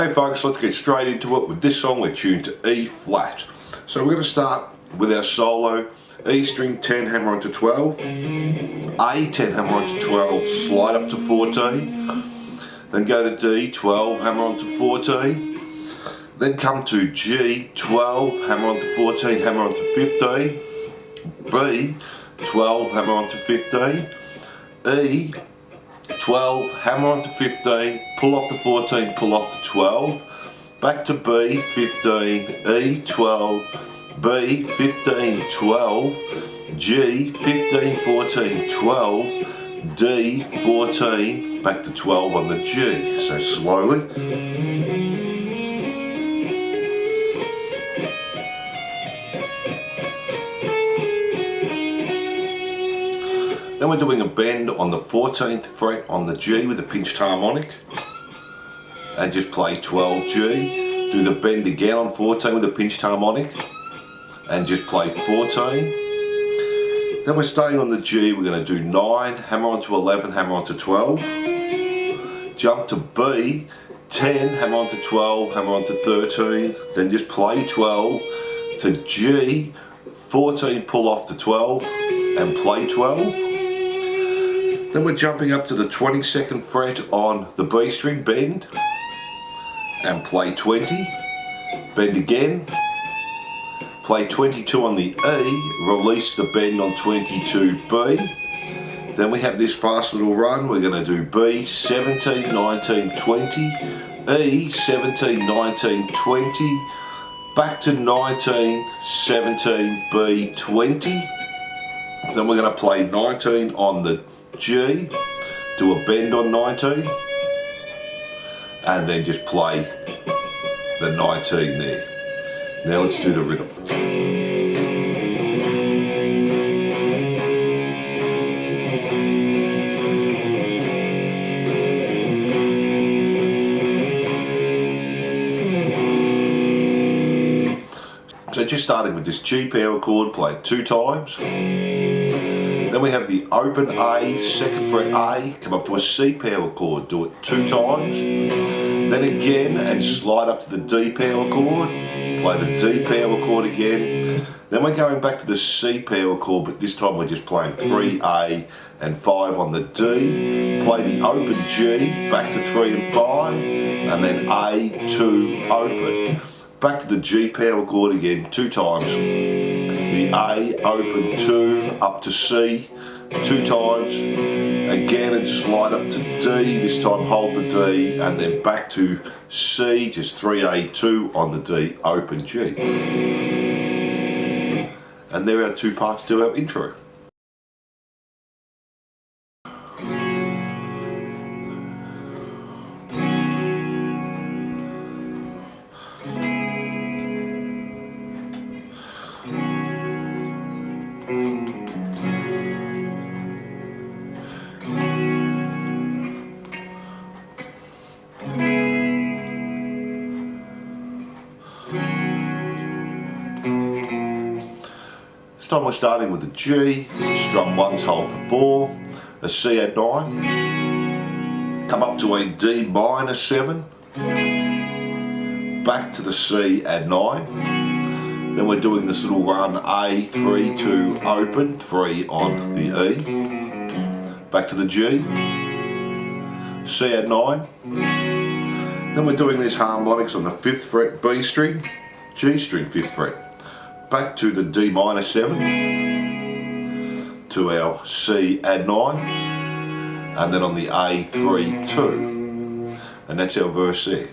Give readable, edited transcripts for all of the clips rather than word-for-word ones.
Hey folks, let's get straight into it. With this song we're tuned to E flat. So we're going to start with our solo. E string 10, hammer onto 12, A 10, hammer onto 12, slide up to 14, then go to D 12, hammer onto 14, then come to G 12, hammer onto 14, hammer onto 15, B 12, hammer onto 15, E 12, hammer onto 15, pull off the 14, pull off the 12, back to B 15, E 12, B 15, 12, G 15, 14, 12, D 14, back to 12 on the G. So slowly. Then we're doing a bend on the 14th fret on the G with a pinched harmonic, and just play 12 G. Do the bend again on 14 with a pinched harmonic, and just play 14. Then we're staying on the G, we're going to do 9, hammer onto 11, hammer onto 12, jump to B, 10, hammer onto 12, hammer onto 13, then just play 12, to G, 14, pull off the 12, and play 12. Then we're jumping up to the 22nd fret on the B string, bend, and play 20, bend again, play 22 on the E, release the bend on 22B. Then we have this fast little run. We're going to do B 17, 19, 20, E 17, 19, 20, back to 19, 17, B 20. Then we're going to play 19 on the G, do a bend on 19, and then just play the 19 there. Now let's do the rhythm. So just starting with this G power chord, play it 2 times. Then we have the open A, 2nd fret A, come up to a C power chord, do it 2 times. Then again, and slide up to the D power chord, play the D power chord again. Then we're going back to the C power chord, but this time we're just playing 3A and 5 on the D. Play the open G, back to 3 and 5, and then A, 2, open. Back to the G power chord again, 2 times. The A, open 2, up to C, 2 times, again and slide up to D, this time hold the D, and then back to C, just 3A, 2 on the D, open G. And there are our 2 parts to our intro. This time we're starting with a G, strum 1s, hold for 4, a C at 9, come up to a D minor 7, back to the C at 9, then we're doing this little run A, 3, 2, open, 3 on the E, back to the G, C at 9, then we're doing these harmonics on the 5th fret B string, G string 5th fret, back to the D minor 7, to our C add 9, and then on the A 3, 2, and that's our verse there.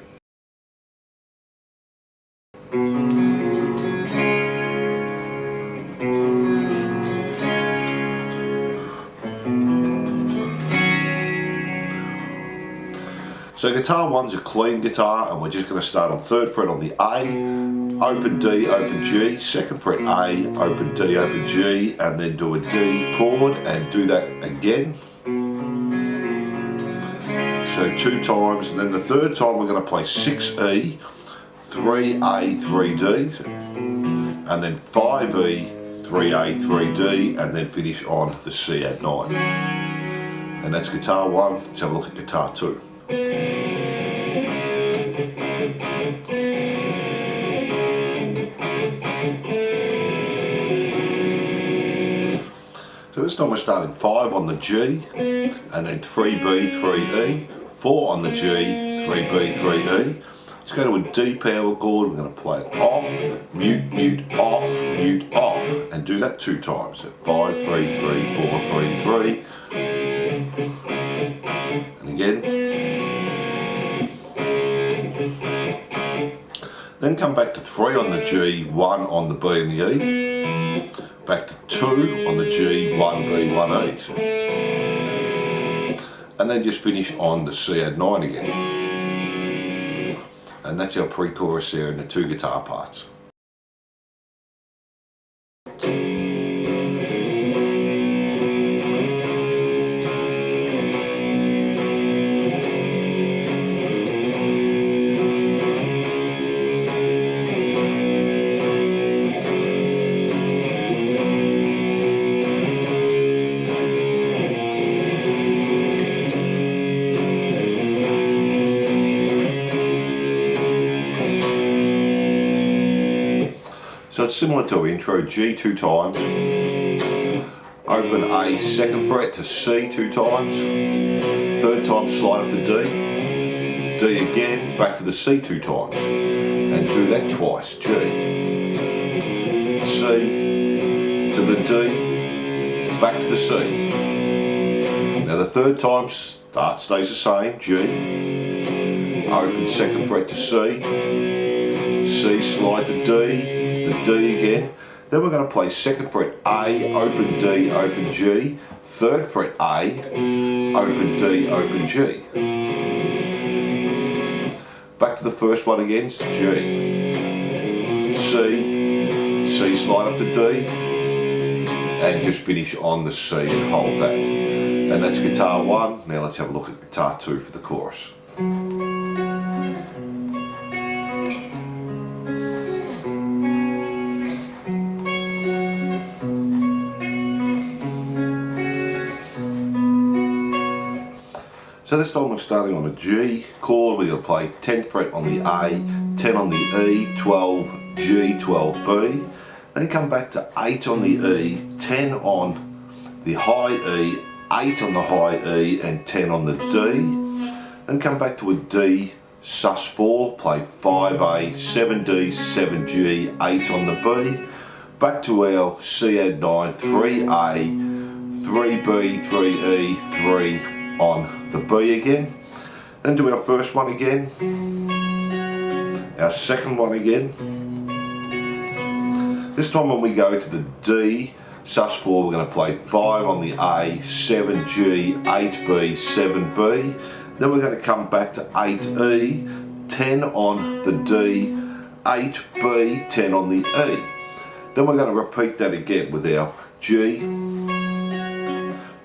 So guitar 1's a clean guitar, and we're just going to start on 3rd fret on the A, open D, open G, 2nd fret A, open D, open G, and then do a D chord and do that again. So 2 times, and then the 3rd time we're going to play 6E, 3A, 3D, and then 5E, 3A, 3D, and then finish on the C add 9. And that's guitar 1. Let's have a look at guitar 2. this time we're starting 5 on the G, and then 3B, 3E, 4 on the G, 3B, 3E. Let's go to a D power chord. We're going to play it off, mute, mute, off, and do that 2 times. So 5, 3, 3, 4, 3, 3. And again. Then come back to 3 on the G, 1 on the B and the E. Back to 2 on the G, 1B, 1E. And then just finish on the C add 9 again. And that's our pre-chorus there in the 2 guitar parts. So it's similar to our intro, G 2 times, open A 2nd fret to C 2 times, 3rd time slide up to D, D again, back to the C 2 times, and do that twice, G, C, to the D, back to the C. Now the 3rd time stays the same, G, open 2nd fret to C, C slide to D, the D again. Then we're going to play 2nd fret A, open D, open G, 3rd fret A, open D, open G. Back to the first one again, it's G, C slide up to D, and just finish on the C and hold that. And that's guitar 1. Now let's have a look at guitar 2 for the chorus. So this time we're starting on a G chord. We're going to play 10th fret on the A, 10 on the E, 12 G, 12 B. Then come back to 8 on the E, 10 on the high E, 8 on the high E, and 10 on the D. Then come back to a D sus4, play 5A, 7D, 7G, 8 on the B. Back to our C add 9, 3A, 3B, 3E, 3 on the B again. Then do our first one again, our second one again. This time when we go to the D sus4, we're going to play 5 on the A, 7G, 8B, 7B. Then we're going to come back to 8E, 10 on the D, 8B, 10 on the E. Then we're going to repeat that again with our G,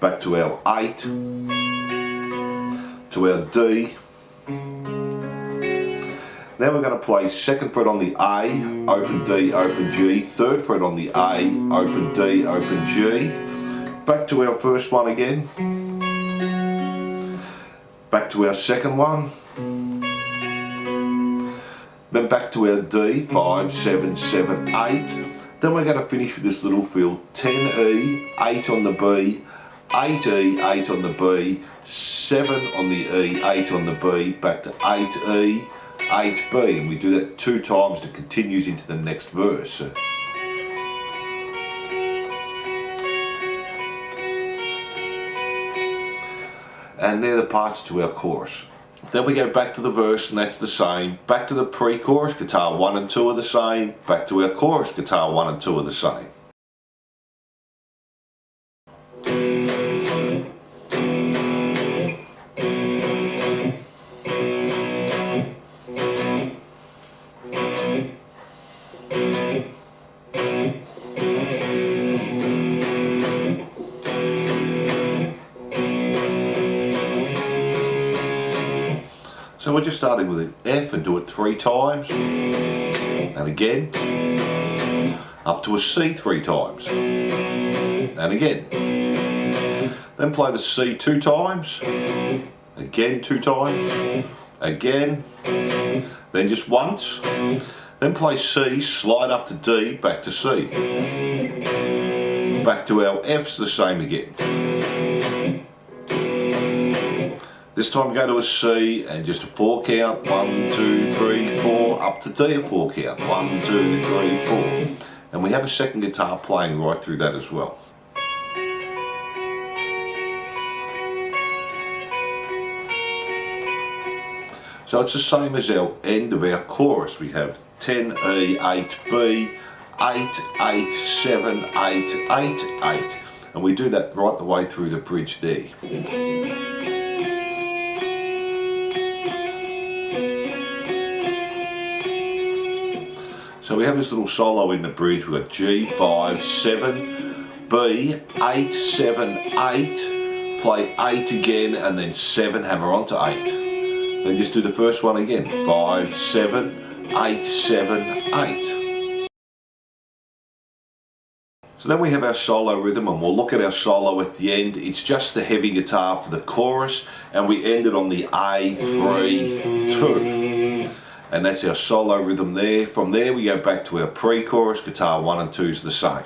back to our 8, to our D. Now we're going to play 2nd fret on the A, open D, open G, 3rd fret on the A, open D, open G. Back to our first one again. Back to our second one. Then back to our D, 5, 7, 7, 8. Then we're going to finish with this little fill, 10E, 8 on the B, 8E, 8 on the B, 7 on the E, 8 on the B, back to 8E, 8B, and we do that 2 times and it continues into the next verse. And they're the parts to our chorus. Then we go back to the verse and that's the same. Back to the pre-chorus, guitar 1 and 2 are the same. Back to our chorus, guitar 1 and 2 are the same. So we're just starting with an F and do it 3 times, and again, up to a C 3 times, and again. Then play the C 2 times, again 2 times, again, then just once, then play C, slide up to D, back to C. Back to our Fs, the same again. This time go to a C and just a 4 count, 1, 2, 3, 4, up to D, a 4 count, 1, 2, 3, 4. And we have a second guitar playing right through that as well. So it's the same as our end of our chorus. We have 10E, 8B, 8, 8, 7, 8, 8, 8. And we do that right the way through the bridge there. So we have this little solo in the bridge. We've got G, 5, 7, B, 8, 7, 8, play 8 again, and then 7, hammer onto 8. Then just do the first one again, 5, 7, 8, 7, 8. So then we have our solo rhythm, and we'll look at our solo at the end. It's just the heavy guitar for the chorus, and we end it on the A, 3, 2. And that's our solo rhythm there. From there we go back to our pre-chorus, guitar 1 and 2 is the same.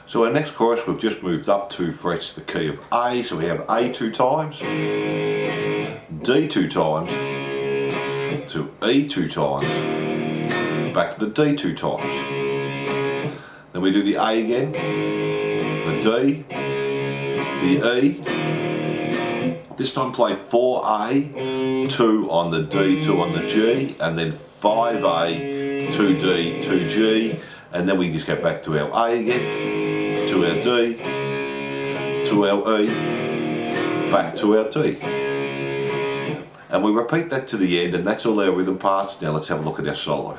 So our next chorus, we've just moved up 2 frets to the key of A, so we have A 2 times, D 2 times, to E 2 times, back to the D 2 times. Then we do the A again, the D, the E. This time play 4A, 2 on the D, 2 on the G, and then 5A, 2D, 2G, and then we just go back to our A again, to our D, to our E, back to our D. And we repeat that to the end, and that's all our rhythm parts. Now let's have a look at our solo.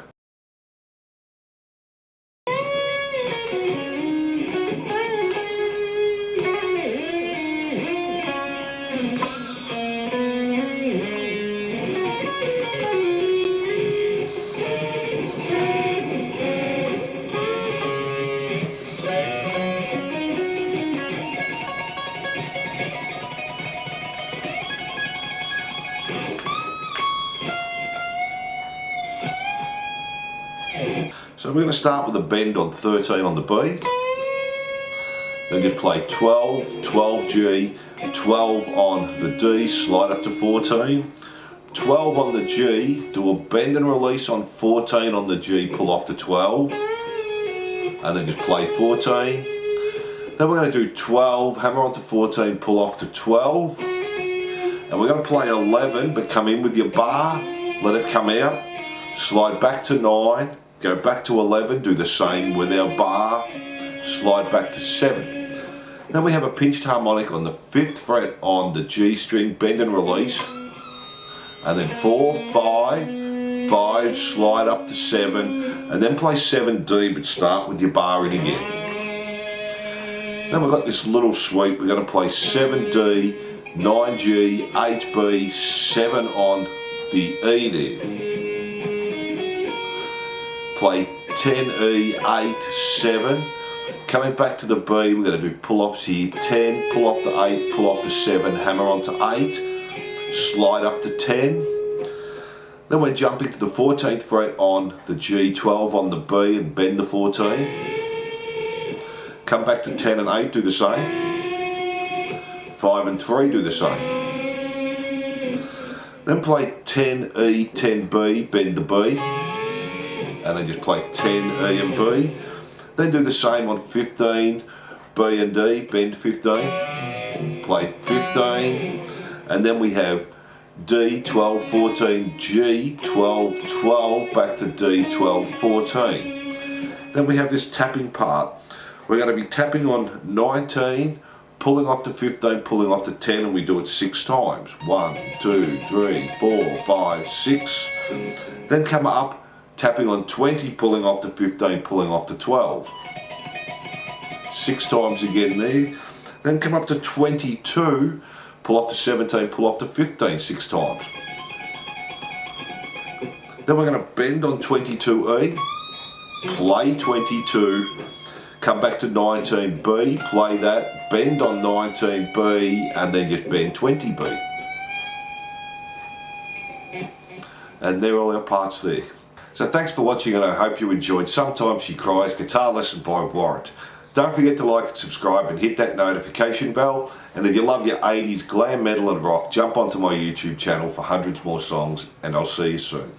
So we're going to start with a bend on 13 on the B, then just play 12, 12G, 12 on the D, slide up to 14, 12 on the G, do a bend and release on 14 on the G, pull off to 12, and then just play 14. Then we're going to do 12, hammer onto 14, pull off to 12, and we're going to play 11, but come in with your bar, let it come out, slide back to 9, go back to 11, do the same with our bar, slide back to 7. Then we have a pinched harmonic on the 5th fret on the G string, bend and release, and then 4, 5, 5, slide up to 7, and then play 7D, but start with your bar in again. Then we've got this little sweep, we're going to play 7D, 9G, 8B, 7 on the E there. Play 10E, 8, 7. Coming back to the B, we're going to do pull-offs here. 10, pull off to 8, pull off to 7, hammer onto 8, slide up to 10. Then we're jumping to the 14th fret on the G, 12 on the B, and bend the 14. Come back to 10 and 8, do the same. 5 and 3, do the same. Then play 10E, 10B, bend the B, and then just play 10 E and B. Then do the same on 15, B and D, bend 15, play 15, and then we have D, 12, 14, G, 12, 12, back to D, 12, 14. Then we have this tapping part. We're going to be tapping on 19, pulling off to 15, pulling off to 10, and we do it 6 times. 1, 2, 3, 4, 5, 6. Then come up, tapping on 20, pulling off to 15, pulling off to 12. 6 times again there. Then come up to 22, pull off to 17, pull off to 15, 6 times. Then we're going to bend on 22E, play 22, come back to 19B, play that, bend on 19B, and then just bend 20B. And they're all our parts there. So thanks for watching, and I hope you enjoyed Sometimes She Cries, guitar lesson by Warrant. Don't forget to like and subscribe and hit that notification bell. And if you love your 80s glam metal and rock, jump onto my YouTube channel for hundreds more songs, and I'll see you soon.